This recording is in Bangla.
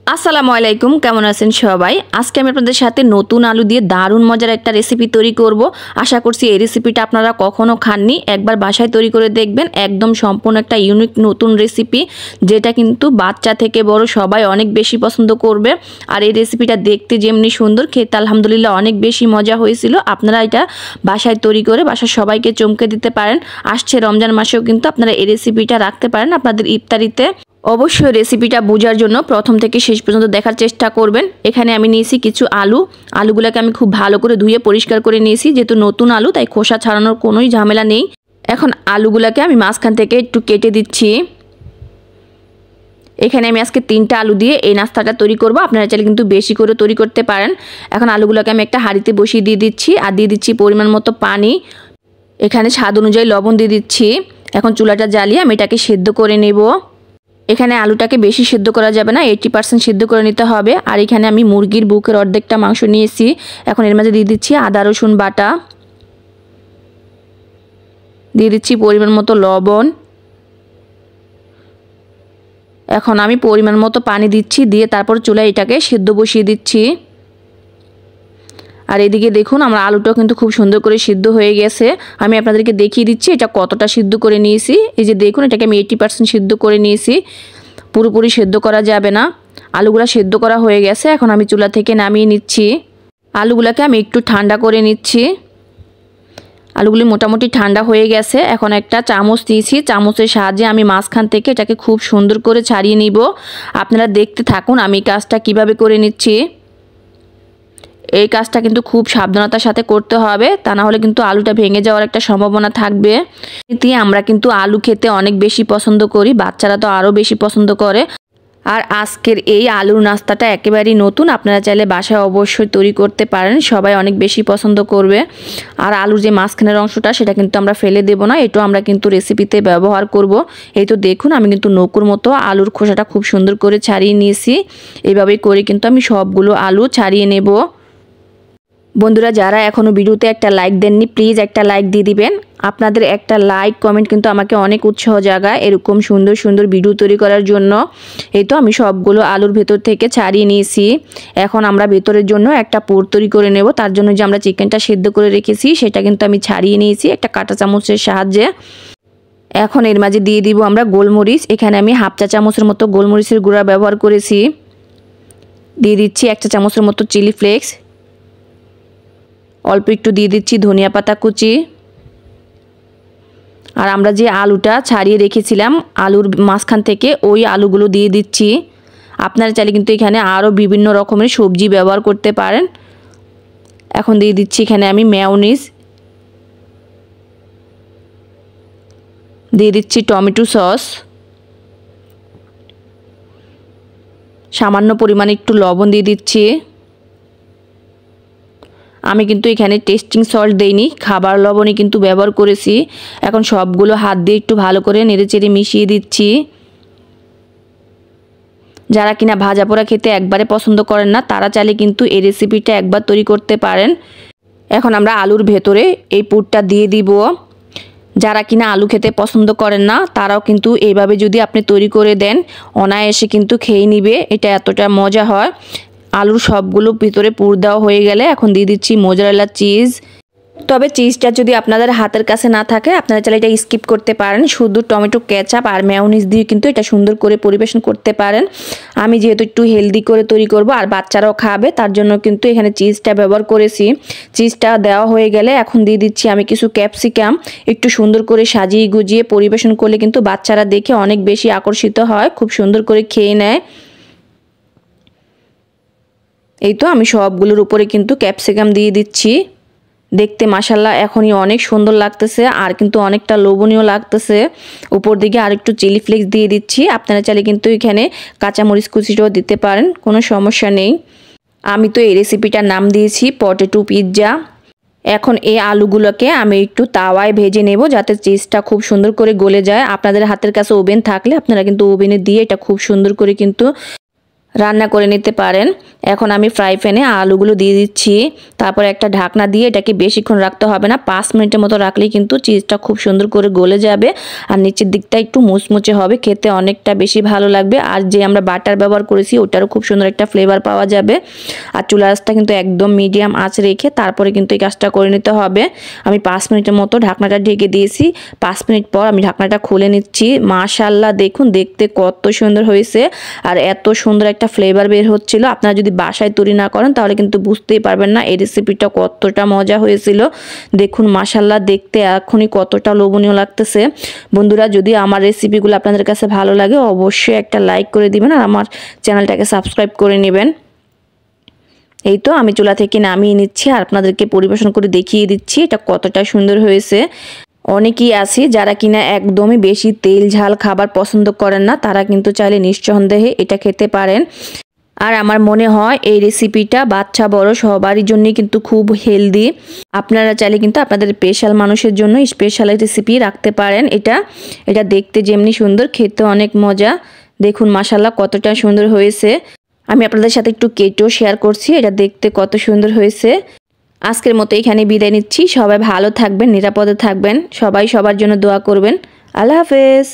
আসসালামু আলাইকুম, কেমন আছেন সবাই? আজকে আমি আপনাদের সাথে নতুন আলু দিয়ে দারুণ মজার একটা রেসিপি তৈরি করব। আশা করছি এই রেসিপিটা আপনারা কখনো খাননি, একবার বাসায় তৈরি করে দেখবেন। একদম সম্পূর্ণ একটা ইউনিক নতুন রেসিপি, যেটা কিন্তু বাচ্চা থেকে বড় সবাই অনেক বেশি পছন্দ করবে। আর এই রেসিপিটা দেখতে যেমনি সুন্দর, খেতে আলহামদুলিল্লাহ অনেক বেশি মজা হয়েছিল। আপনারা এটা বাসায় তৈরি করে বাসার সবাইকে চমকে দিতে পারেন। আসছে রমজান মাসেও কিন্তু আপনারা এই রেসিপিটা রাখতে পারেন আপনাদের ইফতারিতে। অবশ্যই রেসিপিটা বোঝার জন্য প্রথম থেকে শেষ পর্যন্ত দেখার চেষ্টা করবেন। এখানে আমি নিয়েছি কিছু আলুগুলোকে আমি খুব ভালো করে ধুয়ে পরিষ্কার করে নিয়েছি। যেহেতু নতুন আলু, তাই খোসা ছাড়ানোর কোনোই ঝামেলা নেই। এখন আলুগুলোকে আমি মাঝখান থেকে একটু কেটে দিচ্ছি। এখানে আমি আজকে 3টা আলু দিয়ে এই নাস্তাটা তৈরি করব। আপনারা চাইলে কিন্তু বেশি করে তৈরি করতে পারেন। এখন আলুগুলোকে আমি একটা হাঁড়িতে বসিয়ে দিয়ে দিচ্ছি, আর দিয়ে দিচ্ছি পরিমাণ মতো পানি। এখানে স্বাদ অনুযায়ী লবণ দিয়ে দিচ্ছি। এখন চুলাটা জ্বালিয়ে আমি এটাকে সেদ্ধ করে নেব। এখানে আলুটাকে বেশি সিদ্ধ করা যাবে না, 80% সিদ্ধ করে নিতে হবে। আর এখানে আমি মুরগির বুকের অর্ধেকটা মাংস নিয়েছি। এখন এর মাঝে দিয়ে দিচ্ছি আদা রসুন বাটা, দিয়ে দিচ্ছি পরিমাণ মতো লবণ। এখন আমি পরিমাণ মতো পানি দিচ্ছি, দিয়ে তারপর চুলায় এটাকে সিদ্ধ বসিয়ে দিচ্ছি। আর এদিকে দেখুন আমার আলুটাও কিন্তু খুব সুন্দর করে সিদ্ধ হয়ে গেছে। আমি আপনাদেরকে দেখিয়ে দিচ্ছি এটা কতটা সিদ্ধ করে নিয়েছি। এই যে দেখুন, এটাকে আমি 80% সিদ্ধ করে নিয়েছি। পুরোপুরি সিদ্ধ করা যাবে না। আলুগুলা সিদ্ধ করা হয়ে গেছে। এখন আমি চুলা থেকে নামিয়ে নিচ্ছি। আলুগুলাকে আমি একটু ঠান্ডা করে নিচ্ছি। আলুগুলি মোটামুটি ঠান্ডা হয়ে গেছে। এখন একটা চামচ নিয়েছি, চামচের সাহায্যে আমি মাঝখান থেকে এটাকে খুব সুন্দর করে ছাড়িয়ে নিব। আপনারা দেখতে থাকুন আমি কাজটা কিভাবে করে নিচ্ছি। এই কাজটা কিন্তু খুব সাবধানতার সাথে করতে হবে, তা না হলে কিন্তু আলুটা ভেঙে যাওয়ার একটা সম্ভাবনা থাকবে। আমরা কিন্তু আলু খেতে অনেক বেশি পছন্দ করি, বাচ্চারা তো আরও বেশি পছন্দ করে। আর আজকের এই আলুর নাস্তাটা একেবারেই নতুন, আপনারা চাইলে বাসায় অবশ্যই তৈরি করতে পারেন, সবাই অনেক বেশি পছন্দ করবে। আর আলুর যে মাঝখানের অংশটা, সেটা কিন্তু আমরা ফেলে দেব না, এটাও আমরা কিন্তু রেসিপিতে ব্যবহার করব। এই তো দেখুন, আমি কিন্তু নৌকোর মতো আলুর খোসাটা খুব সুন্দর করে ছাড়িয়ে নিয়েছি। এইভাবে করে কিন্তু আমি সবগুলো আলু ছাড়িয়ে নেব। বন্ধুরা, যারা এখনও ভিডিওতে একটা লাইক দেননি, প্লিজ একটা লাইক দিয়ে দিবেন। আপনাদের একটা লাইক কমেন্ট কিন্তু আমাকে অনেক উৎসাহ জাগায় এরকম সুন্দর সুন্দর ভিডিও তৈরি করার জন্য। এই তো আমি সবগুলো আলুর ভেতর থেকে ছাড়িয়ে নিয়েছি। এখন আমরা ভেতরের জন্য একটা পুর তৈরি করে নেব। তার জন্য যে আমরা চিকেনটা সেদ্ধ করে রেখেছি, সেটা কিন্তু আমি ছাড়িয়ে নিয়েছি একটা কাঁটা চামচের সাহায্যে। এখন এর মাঝে দিয়ে দিব আমরা গোলমরিচ। এখানে আমি হাফ চা চামচের মতো গোলমরিচের গুঁড়া ব্যবহার করেছি। দিয়ে দিচ্ছি 1 চা চামচের মতো চিলি ফ্লেক্স। অল্প একটু দিয়ে দিচ্ছি ধনিয়া পাতা কুচি। আর আমরা যে আলুটা ছাড়িয়ে রেখেছিলাম আলুর মাঝখান থেকে, ওই আলুগুলো দিয়ে দিচ্ছি। আপনারা চাইলে কিন্তু এখানে আরও বিভিন্ন রকমের সবজি ব্যবহার করতে পারেন। এখন দিয়ে দিচ্ছি এখানে আমি মেয়োনিজ, দিয়ে দিচ্ছি টমেটো সস, সামান্য পরিমাণে একটু লবণ দিয়ে দিচ্ছি। আমি কিন্তু এখানে টেস্টিং সল্ট দেইনি, খাবার লবণই কিন্তু ব্যবহার করেছি। এখন সবগুলো হাত দিয়ে একটু ভালো করে নেড়েচেড়ে মিশিয়ে দিচ্ছি। যারা কিনা ভাজা পোড়া খেতে একবারে পছন্দ করেন না, তারা চাইলে কিন্তু এই রেসিপিটা একবার তৈরি করতে পারেন। এখন আমরা আলুর ভেতরে এই পুরটা দিয়ে দিব। যারা কিনা আলু খেতে পছন্দ করেন না, তারাও কিন্তু এইভাবে যদি আপনি তৈরি করে দেন, অনায়াসে কিন্তু খেয়ে নিবে। এটা এতটা মজা হয়। আলুর সবগুলো ভিতরে পুর দেওয়া হয়ে গেলে এখন দিয়ে দিচ্ছি মোজারেলা চিজ। তবে চিজটা যদি আপনাদের হাতের কাছে না থাকে, আপনারা চাইলে এটা স্কিপ করতে পারেন। শুধু টমেটো কেচাপ আর মেয়োনিজ দিয়ে কিন্তু এটা সুন্দর করে পরিবেশন করতে পারেন। আমি যেহেতু একটু হেলদি করে তৈরি করব আর বাচ্চারাও খাবে, তার জন্য কিন্তু এখানে চিজটা ব্যবহার করেছি। চিজটা দেওয়া হয়ে গেলে এখন দিয়ে দিচ্ছি আমি কিছু ক্যাপসিকাম। একটু সুন্দর করে সাজিয়ে গুজিয়ে পরিবেশন করলে কিন্তু বাচ্চারা দেখে অনেক বেশি আকর্ষিত হয়, খুব সুন্দর করে খেয়ে নেয়। এই তো আমি সবগুলোর উপরে কিন্তু ক্যাপসিকাম দিয়ে দিচ্ছি। দেখতে মাশাআল্লাহ এখনই অনেক সুন্দর লাগতেছে, আর কিন্তু অনেকটা লোভনীয় লাগতেছে। উপর দিকে আরেকটু চিলি ফ্লেক্স দিয়ে দিচ্ছি। আপনারা চাইলে কিন্তু এখানে কাঁচামরিচ কুচিটাও দিতে পারেন, কোনো সমস্যা নেই। আমি তো এই রেসিপিটার নাম দিয়েছি পটেটো পিৎজা। এখন এই আলুগুলোকে আমি একটু তাওয়ায় ভেজে নেব, যাতে চিজটা খুব সুন্দর করে গলে যায়। আপনাদের হাতের কাছে ওভেন থাকলে আপনারা কিন্তু ওভেনে দিয়ে এটা খুব সুন্দর করে কিন্তু রান্না করে নিতে পারেন। এখন আমি ফ্রাই প্যানে আলুগুলো দিয়ে দিচ্ছি, তারপর একটা ঢাকনা দিয়ে এটাকে বেশিক্ষণ রাখতে হবে না, 5 মিনিটের মতো রাখলেই কিন্তু চিজটা খুব সুন্দর করে গলে যাবে আর নিচের দিকটা একটু মুচমুচে হবে, খেতে অনেকটা বেশি ভালো লাগবে। আর যে আমরা বাটার ব্যবহার করেছি ওটারও খুব সুন্দর একটা ফ্লেভার পাওয়া যাবে। আর চুলা আঁচটা কিন্তু একদম মিডিয়াম আঁচ রেখে তারপরে কিন্তু এই কাজটা করে নিতে হবে। আমি 5 মিনিটের মতো ঢাকনাটা ঢেকে দিয়েছি। 5 মিনিট পর আমি ঢাকনাটা খুলে নিচ্ছি। মাশাআল্লাহ, দেখুন দেখতে কত সুন্দর হয়েছে আর এত সুন্দর একটা ফ্লেভার বের হচ্ছিল। আপনারা যদি বাসায় তৈরি না করেন তাহলে কিন্তু বুঝতেই পারবেন না এই রেসিপিটা কতটা মজা হয়েছিল। দেখুন মাশাআল্লাহ, দেখতে এখনই কতটা লোভনীয় লাগতেছে। বন্ধুরা, যদি আমার রেসিপিগুলো আপনাদের কাছে ভালো লাগে অবশ্যই একটা লাইক করে দিবেন আর আমার চ্যানেলটাকে সাবস্ক্রাইব করে নেবেন। এই তো আমি চুলা থেকে নামিয়ে নিচ্ছি আর আপনাদেরকে পরিবেশন করে দেখিয়ে দিচ্ছি এটা কতটা সুন্দর হয়েছে। অনেকেই আছে যারা কিনা একদমই বেশি তেল ঝাল খাবার পছন্দ করেন না, তারা কিন্তু চাইলে নিঃসন্দেহে এটা খেতে পারেন। আর আমার মনে হয় এই রেসিপিটা বাচ্চা বড় সবারই জন্য কিন্তু খুব হেলদি। আপনারা চাইলে কিন্তু আপনাদের স্পেশাল মানুষের জন্য স্পেশাল রেসিপি রাখতে পারেন। এটা দেখতে যেমনি সুন্দর, খেতে অনেক মজা। দেখুন মাশাআল্লাহ কতটা সুন্দর হয়েছে। আমি আপনাদের সাথে একটু কেটেও শেয়ার করছি, এটা দেখতে কত সুন্দর হয়েছে। আজকের মতো এখানে বিদায় নিচ্ছি। সবাই ভালো থাকবেন, নিরাপদে থাকবেন, সবাই সবার জন্য দোয়া করবেন। আল্লাহ হাফেজ।